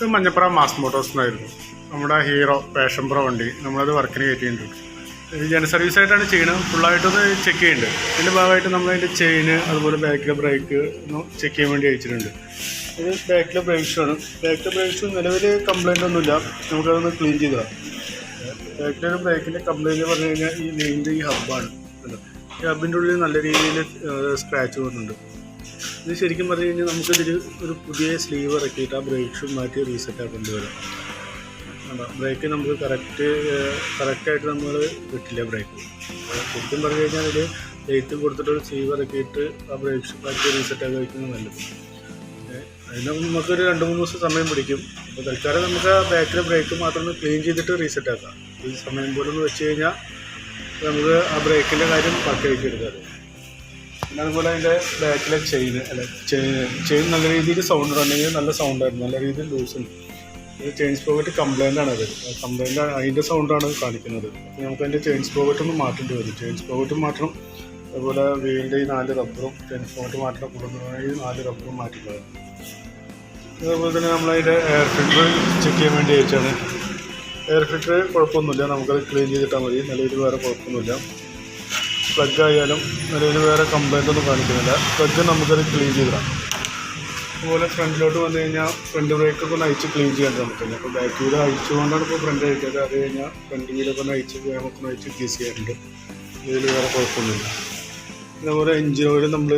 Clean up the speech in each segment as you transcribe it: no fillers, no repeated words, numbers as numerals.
ഇത് മഞ്ഞപ്പുറ മാസ് മോട്ടോഴ്സിനായിരുന്നു. നമ്മുടെ hero passion pro വണ്ടി നമ്മളത് വർക്കിന് കയറ്റിയിട്ടുണ്ട്. ഇത് ജന സർവീസായിട്ടാണ് ചെയ്യുന്നത്. ഫുള്ളായിട്ടൊന്ന് ചെക്ക് ചെയ്യുന്നുണ്ട്. ഇതിൻ്റെ ഭാഗമായിട്ട് നമ്മളതിൻ്റെ ചെയിന് അതുപോലെ ബാക്കിലെ ബ്രേക്ക് ഒന്ന് ചെക്ക് ചെയ്യാൻ വേണ്ടി അയച്ചിട്ടുണ്ട്. ഇത് ബാക്കിലെ ബ്രേക്ക് ഷൂ ആണ്. ബാക്കിലെ ബ്രേക്ക് ഷൂ നിലവിൽ കംപ്ലയിൻ്റ് ഒന്നുമില്ല. നമുക്കതൊന്ന് ക്ലീൻ ചെയ്തതാണ്. ബാക്കിലെ ബ്രേക്കിൻ്റെ കംപ്ലയിൻറ്റ് പറഞ്ഞു കഴിഞ്ഞാൽ ഈ നെയിൻ്റെ ഈ ഹബ്ബാണ്. ഈ ഹബിൻ്റെ ഉള്ളിൽ നല്ല രീതിയിൽ സ്ക്രാച്ച് വരുന്നുണ്ട്. ഇത് ശരിക്കും പറഞ്ഞു കഴിഞ്ഞാൽ നമുക്കിതിൽ ഒരു പുതിയ സ്ലീവ് ഇറക്കിയിട്ട് ആ ബ്രേക്ക് ഷൂ മാറ്റി റീസെറ്റ് ആക്കേണ്ടി വരും. ബ്രേക്ക് നമുക്ക് കറക്റ്റായിട്ട് നമ്മൾ കിട്ടില്ല. ബ്രേക്ക് ശരിക്കും പറഞ്ഞു കഴിഞ്ഞാൽ അതിൽ ലെയ്ത്ത് കൊടുത്തിട്ടൊരു സ്ലീവ് ഇറക്കിയിട്ട് ആ ബ്രേക്ക് ഷൂ മാറ്റി റീസെറ്റ് ആക്കി വയ്ക്കുന്നത് നല്ലത്. അതിന് നമുക്കൊരു 2-3 ദിവസം സമയം പിടിക്കും. അപ്പോൾ തൽക്കാലം നമുക്ക് ആ ബാക്കിലെ ബ്രേക്ക് മാത്രം ഒന്ന് ക്ലീൻ ചെയ്തിട്ട് റീസെറ്റ് ആക്കാം. ഈ സമയം പോലെ ഒന്ന് വെച്ച് കഴിഞ്ഞാൽ നമുക്ക് ആ ബ്രേക്കിൻ്റെ കാര്യം പക്കയാക്കി എടുക്കാം. പിന്നെ അതുപോലെ അതിൻ്റെ ബാക്കിലെ ചെയിൻ നല്ല രീതിയിൽ സൗണ്ട് ഉണ്ടെങ്കിൽ നല്ല സൗണ്ടായിരുന്നു, നല്ല രീതിയിൽ ലൂസുണ്ട്. ഇത് ചെയിൻ സ്പോക്കറ്റ് കംപ്ലൈൻ്റ് ആണ്. കംപ്ലൈൻ്റ് അതിൻ്റെ സൗണ്ടാണ് കാണിക്കുന്നത്. അപ്പോൾ നമുക്ക് അതിൻ്റെ ചെയിൻ സ്പോക്കറ്റ് ഒന്ന് മാറ്റേണ്ടി വരും. ചെയിൻ സ്പോക്കറ്റ് മാറ്റണം. അതുപോലെ വീലിൻ്റെ ഈ 4 റബ്ബറും ചെയിൻ സ്പോക്കറ്റ് മാറ്റണം. കൊടുക്കുന്നതിന് ഈ 4 റബ്ബറും മാറ്റിക്കളയും. അതുപോലെ തന്നെ നമ്മളതിൻ്റെ എയർ ഫിൽറ്റർ ചെക്ക് ചെയ്യാൻ വേണ്ടി അയച്ചാണ്. എയർ ഫിൽറ്റർ കുഴപ്പമൊന്നുമില്ല, നമുക്കത് ക്ലീൻ ചെയ്തിട്ടാൽ മതി. നിലവിൽ വേറെ കുഴപ്പമൊന്നുമില്ല. പ്ലഗ് ആയാലും നിലവിൽ വേറെ കംപ്ലൈൻ്റ് ഒന്നും കാണിക്കുന്നില്ല. പ്ലഗ് നമുക്കത് ക്ലീൻ ചെയ്തിടാം. അതുപോലെ ഫ്രണ്ടിലോട്ട് വന്നു കഴിഞ്ഞാൽ ഫ്രണ്ട് ബ്രേക്കൊക്കെ ഒന്ന് അയച്ച് ക്ലീൻ ചെയ്യാൻ നമുക്കില്ല. അപ്പോൾ ബാക്ക് വീൽ അയച്ചുകൊണ്ടാണ് ഇപ്പോൾ ഫ്രണ്ട് അയച്ചത്. അത് കഴിഞ്ഞാൽ ഫ്രണ്ട് വീലൊക്കെ ഒന്ന് അയച്ച് കീസ് ചെയ്യാറുണ്ട്. ഇതിൽ വേറെ കുഴപ്പമൊന്നുമില്ല. അതുപോലെ എഞ്ചിൻ ഓയിൽ നമ്മൾ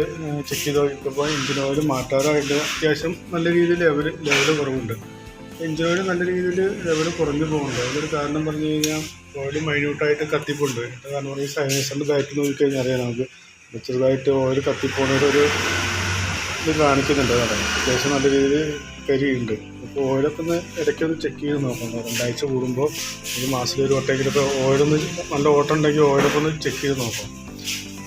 ചെക്ക് ചെയ്ത് നോക്കിയപ്പോൾ എഞ്ചിൻ ഓയിൽ മാറ്റാറായിട്ട് അത്യാവശ്യം നല്ല രീതിയിൽ ലെവൽ കുറവുണ്ട്. എഞ്ചിൻ ഓയിൽ നല്ല രീതിയിൽ ലെവൽ കുറഞ്ഞു പോകുന്നുണ്ട്. അതിനൊരു കാരണം പറഞ്ഞു കഴിഞ്ഞാൽ ഓയിൽ മൈന്യൂട്ടായിട്ട് കത്തിപ്പോണ്ട്. കാരണം പറഞ്ഞാൽ സൈലൻസറിൻ്റെ ബാക്കിൽ നോക്കിക്കഴിഞ്ഞാൽ അറിയാം നമുക്ക് ചെറുതായിട്ട് ഓയിൽ കത്തിപ്പോണൊരു ഇത് കാണിക്കുന്നുണ്ട്. അത്യാവശ്യം നല്ല രീതിയിൽ കരിയുണ്ട്. അപ്പോൾ ഓയിലൊക്കെ ഒന്ന് ഇടയ്ക്കൊന്ന് ചെക്ക് ചെയ്ത് നോക്കണം. 2 ആഴ്ച കൂടുമ്പോൾ ഒരു മാസത്തിലൊരു വട്ടമെങ്കിലും ഇപ്പോൾ ഓയിലൊന്ന് നല്ല ഓട്ടം ഉണ്ടെങ്കിൽ ഓയിലൊക്കെ ഒന്ന് ചെക്ക് ചെയ്ത് നോക്കാം.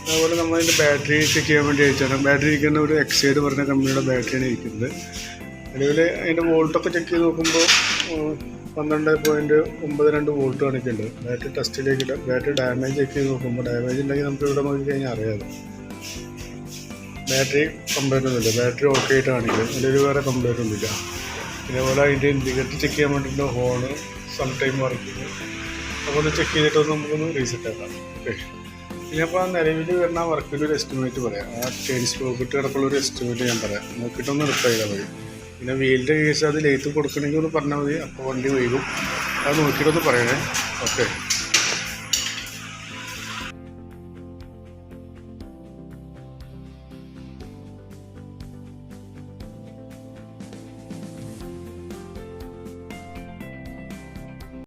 അതുപോലെ നമ്മളതിൻ്റെ ബാറ്ററി ചെക്ക് ചെയ്യാൻ വേണ്ടി അയച്ചാണ്. ബാറ്ററി ഇരിക്കുന്ന ഒരു എക്സൈഡ് പറഞ്ഞ കമ്പനിയുടെ ബാറ്ററിയാണ് ഇരിക്കുന്നത്. നിലവിൽ അതിൻ്റെ വോൾട്ടൊക്കെ ചെക്ക് ചെയ്ത് നോക്കുമ്പോൾ 12.92 വോൾട്ട് കാണിക്കുന്നുണ്ട്. ബാറ്ററി ടെസ്റ്റിലേക്കില്ല. ബാറ്ററി ഡാമേജ് ചെക്ക് ചെയ്ത് നോക്കുമ്പോൾ ഡാമേജ് ഉണ്ടെങ്കിൽ നമുക്ക് ഇവിടെ നോക്കി കഴിഞ്ഞാൽ അറിയാതെ. ബാറ്ററി കംപ്ലൈൻ്റ് ഒന്നുമില്ല. ബാറ്ററി ഓക്കെ ആയിട്ട് കാണിക്കുന്നത്. നിലവിൽ വേറെ കംപ്ലൈൻ്റ് ഒന്നുമില്ല. ഇതേപോലെ അതിൻ്റെ ഇൻഡിക്കേറ്റർ ചെക്ക് ചെയ്യാൻ വേണ്ടിയിട്ട് ഹോണ് സം ടൈം വർക്കിങ്. അപ്പോൾ ചെക്ക് ചെയ്തിട്ടൊന്ന് നമുക്കൊന്ന് റീസെറ്റ് ആക്കാം. ഓക്കെ. പിന്നെ അപ്പോൾ നിലവിൽ വരുന്ന വർക്കിൻ്റെ ഒരു എസ്റ്റിമേറ്റ് പറയാം. ആ ചെയിൻ സ്പോക്കറ്റ് കിടക്കുള്ളൊരു എസ്റ്റിമേറ്റ് ഞാൻ പറയാം. നോക്കിയിട്ടൊന്ന് റിപ്ലൈ ചെയ്താൽ മതി. പിന്നെ വീലിൻ്റെ കേസ് അത് ലേറ്റ് കൊടുക്കണമെങ്കിൽ ഒന്ന് പറഞ്ഞാൽ മതി. അപ്പോൾ വണ്ടി വൈകും. അത് നോക്കിയിട്ടൊന്ന് പറയണേ. ഓക്കെ.